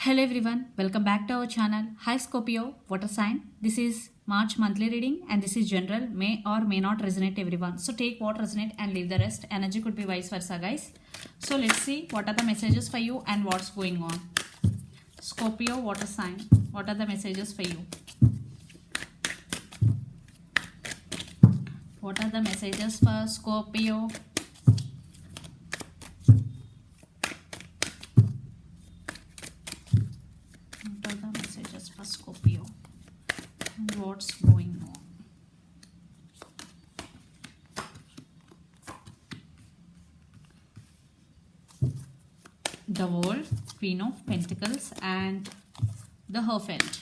Hello everyone, welcome back to our channel. Hi Scorpio, water sign. This is March monthly reading and this is general, may or may not resonate everyone. So take what resonate and leave the rest. Energy could be vice versa guys. So let's see what are the messages for you and what's going on. Scorpio, water sign. What are the messages for you? What are the messages for Scorpio? Scorpio and what's going on. The World, Queen of Pentacles and the Hierophant.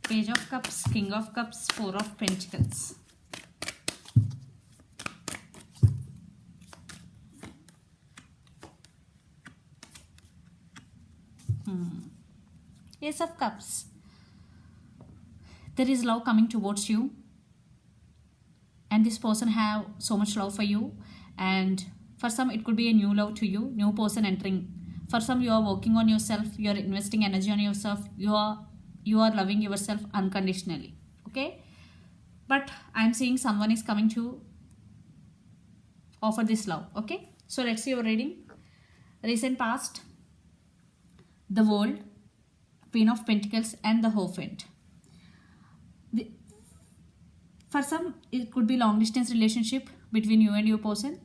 Page of Cups, King of Cups, Four of Pentacles. Ace of Cups. There is love coming towards you. And this person have so much love for you. And for some it could be a new love to you, new person entering. For some you are working on yourself, you are investing energy on yourself, you are loving yourself unconditionally. Okay, but I'm seeing someone is coming to offer this love. Okay, so let's see your reading. Recent past, the World, Queen of Pentacles and the Hierophant. For some it could be long distance relationship between you and your person.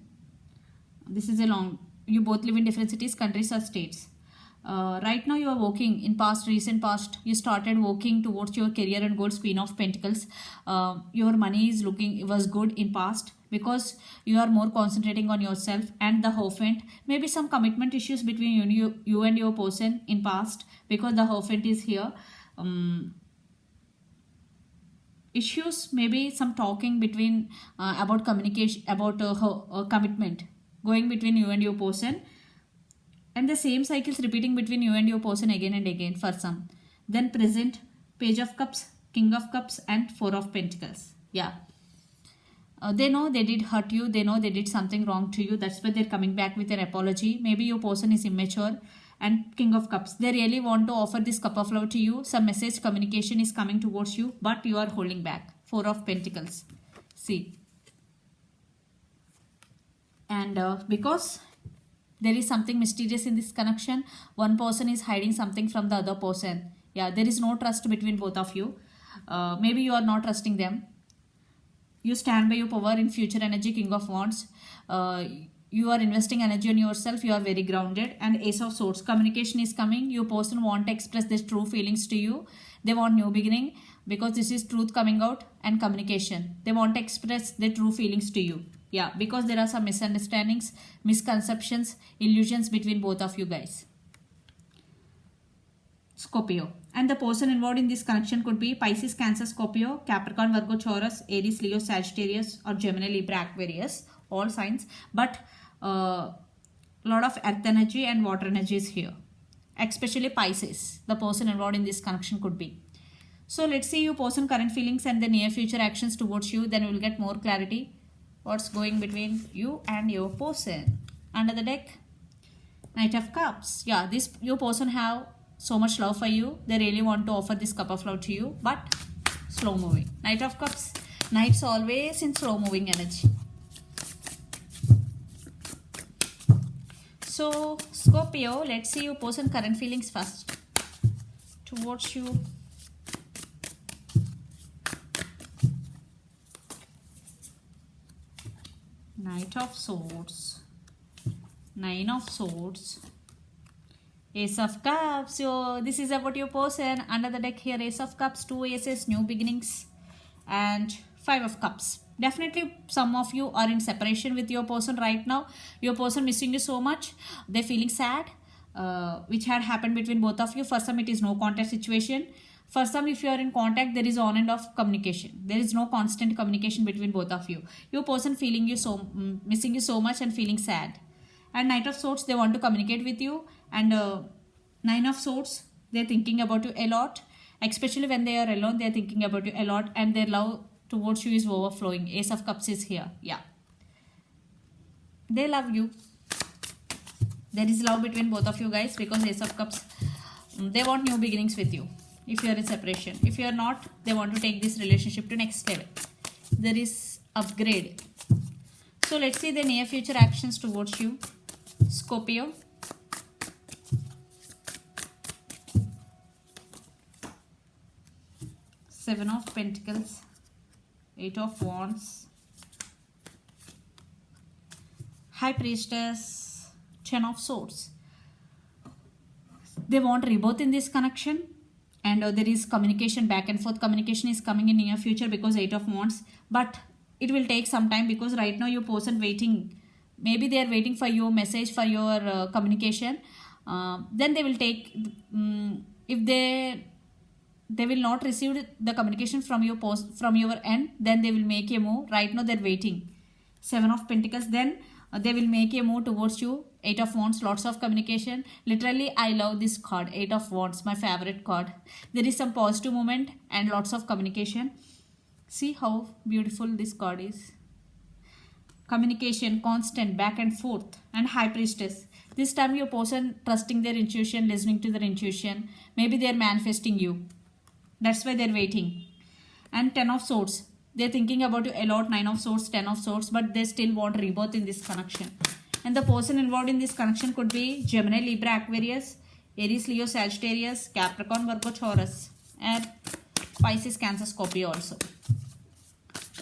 This is a long, you both live in different cities, countries or states. Right now you are working in recent past you started working towards your career and goals. Queen of Pentacles. Your money is was good in past because you are more concentrating on yourself. And the Hierophant, maybe some commitment issues between you and your person in past, because the Hierophant is here. Issues, maybe some talking between about communication, about commitment going between you and your person. And the same cycles repeating between you and your person again and again for some. Then present, Page of Cups, King of Cups and Four of Pentacles. Yeah. They know they did hurt you. They know they did something wrong to you. That's why they're coming back with an apology. Maybe your person is immature. And King of Cups. They really want to offer this cup of love to you. Some message communication is coming towards you. But you are holding back. Four of Pentacles. See. And because there is something mysterious in this connection. One person is hiding something from the other person. Yeah, there is no trust between both of you. Maybe you are not trusting them. You stand by your power in future energy, King of Wands. You are investing energy on yourself. You are very grounded. And Ace of Swords. Communication is coming. Your person want to express their true feelings to you. They want new beginning because this is truth coming out and communication. They want to express their true feelings to you. Yeah, because there are some misunderstandings, misconceptions, illusions between both of you guys. Scorpio. And the person involved in this connection could be Pisces, Cancer, Scorpio, Capricorn, Virgo, Taurus, Aries, Leo, Sagittarius or Gemini, Libra, Aquarius. All signs. But lot of earth energy and water energy is here. Especially Pisces. The person involved in this connection could be. So let's see your person current feelings and the near future actions towards you. Then we will get more clarity. What's going between you and your person. Under the deck, Knight of Cups. Yeah, your person have so much love for you. They really want to offer this cup of love to you, but slow moving. Knight of Cups. Knights always in slow moving energy. So Scorpio, let's see your person current feelings first towards you. Knight of Swords, Nine of Swords, Ace of Cups. So this is about your person. Under the deck here, Ace of Cups, two aces, new beginnings, and Five of Cups. Definitely some of you are in separation with your person right now. Your person missing you so much. They're feeling sad, which had happened between both of you. For some it is no contact situation. For some, if you are in contact, there is on and off communication. There is no constant communication between both of you. Your person feeling you missing you so much and feeling sad. And Knight of Swords, they want to communicate with you. And Nine of Swords, they're thinking about you a lot. Especially when they are alone, they are thinking about you a lot, and their love towards you is overflowing. Ace of Cups is here. Yeah, they love you. There is love between both of you guys, because Ace of Cups, they want new beginnings with you. If you are in separation, if you are not, they want to take this relationship to next level. There is upgrade. So let's see the near future actions towards you, Scorpio. Seven of Pentacles, Eight of Wands, High Priestess, Ten of Swords. They want rebirth in this connection, and there is communication, back and forth communication is coming in near future, because Eight of Wands. But it will take some time, because right now your person waiting, maybe they are waiting for your message, for your communication. Then they will take, if they will not receive the communication from your from your end, then they will make a move. Right now they're waiting. Seven of Pentacles, then they will make a move towards you. Eight of Wands, lots of communication. Literally, I love this card, Eight of Wands, my favorite card. There is some positive movement and lots of communication. See how beautiful this card is. Communication, constant, back and forth, and High Priestess. This time your person trusting their intuition, listening to their intuition. Maybe they are manifesting you. That's why they're waiting. And Ten of Swords. They're thinking about you a lot. Nine of Swords, Ten of Swords, but they still want rebirth in this connection. And the person involved in this connection could be Gemini, Libra, Aquarius, Aries, Leo, Sagittarius, Capricorn, Virgo, Taurus, and Pisces, Cancer, Scorpio also.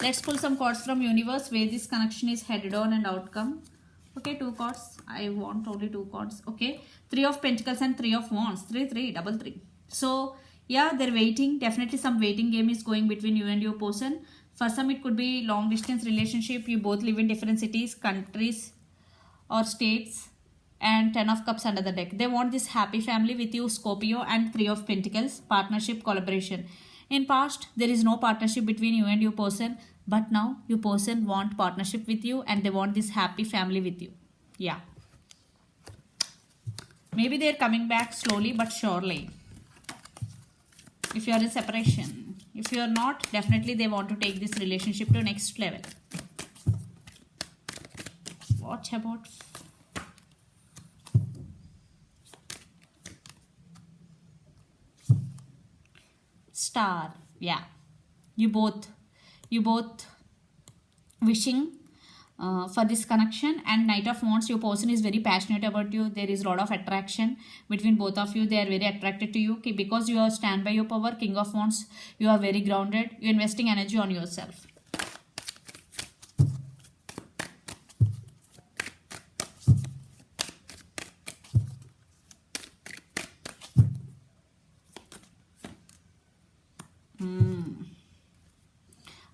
Let's pull some cards from universe where this connection is headed on and outcome. Okay, two cards. I want only two cards. Okay, Three of Pentacles and Three of Wands. 3 double 3. So yeah, they're waiting. Definitely some waiting game is going between you and your person. For some it could be long distance relationship. You both live in different cities, countries or states. And Ten of Cups under the deck. They want this happy family with you, Scorpio, and Three of Pentacles, partnership, collaboration. In past, there is no partnership between you and your person, but now your person want partnership with you, and they want this happy family with you. Yeah. Maybe they're coming back slowly but surely. If you are in separation. If you are not, definitely they want to take this relationship to next level. What about Star? Yeah, you both wishing for this connection. And Knight of Wands, your person is very passionate about you. There is a lot of attraction between both of you. They are very attracted to you. Okay, because you are stand by your power. King of Wands, you are very grounded. You're investing energy on yourself.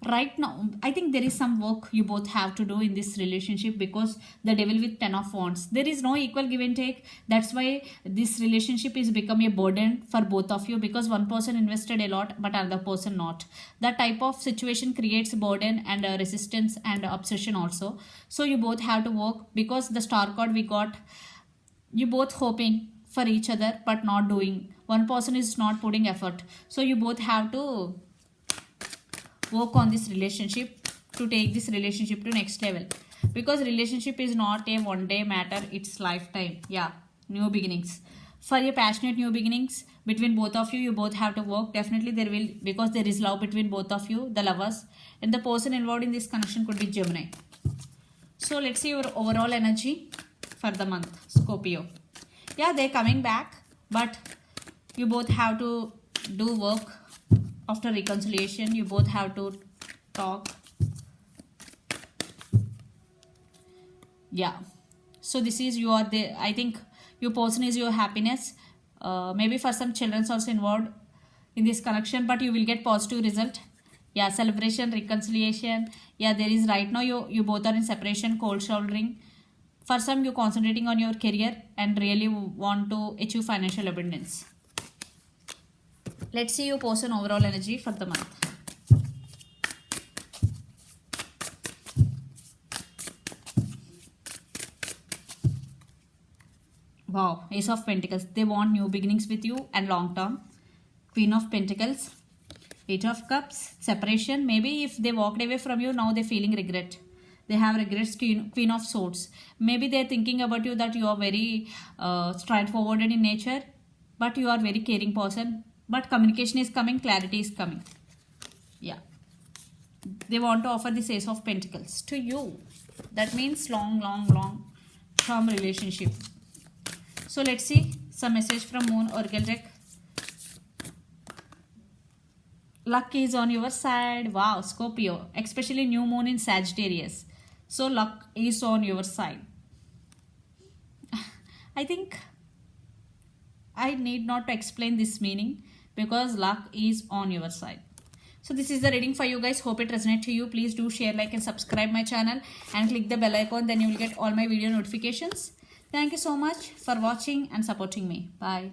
Right now, I think there is some work you both have to do in this relationship, because the devil with Ten of Wands, there is no equal give and take. That's why this relationship is become a burden for both of you, because one person invested a lot but another person not. That type of situation creates burden and resistance and obsession also. So you both have to work, because the star card we got, you both hoping for each other but not doing. One person is not putting effort. So you both have to work on this relationship to take this relationship to next level, because relationship is not a one day matter, it's lifetime. Yeah, new beginnings. For your passionate new beginnings between both of you, you both have to work. Definitely there will, because there is love between both of you, the lovers, and the person involved in this connection could be Gemini. So let's see your overall energy for the month, Scorpio. Yeah, they're coming back, but you both have to do work. After reconciliation, you both have to talk. Yeah. So this is your, I think your person is your happiness. Maybe for some children also involved in this connection, but you will get positive result. Yeah, celebration, reconciliation. Yeah, there is right now you both are in separation, cold shouldering. For some, you're concentrating on your career and really want to achieve financial abundance. Let's see your person overall energy for the month. Wow, Ace of Pentacles. They want new beginnings with you and long term. Queen of Pentacles, Eight of Cups, separation. Maybe if they walked away from you, now they're feeling regret. They have regrets. Queen of Swords. Maybe they're thinking about you that you are very straightforward in nature, but you are very caring person. But communication is coming, clarity is coming. Yeah. They want to offer this Ace of Pentacles to you. That means long term relationship. So let's see some message from Moon Oracle deck. Luck is on your side. Wow, Scorpio. Especially new moon in Sagittarius. So luck is on your side. I think I need not to explain this meaning because luck is on your side. So this is the reading for you guys. Hope it resonates to you. Please do share, like and subscribe my channel and click the bell icon. Then you will get all my video notifications. Thank you so much for watching and supporting me. Bye.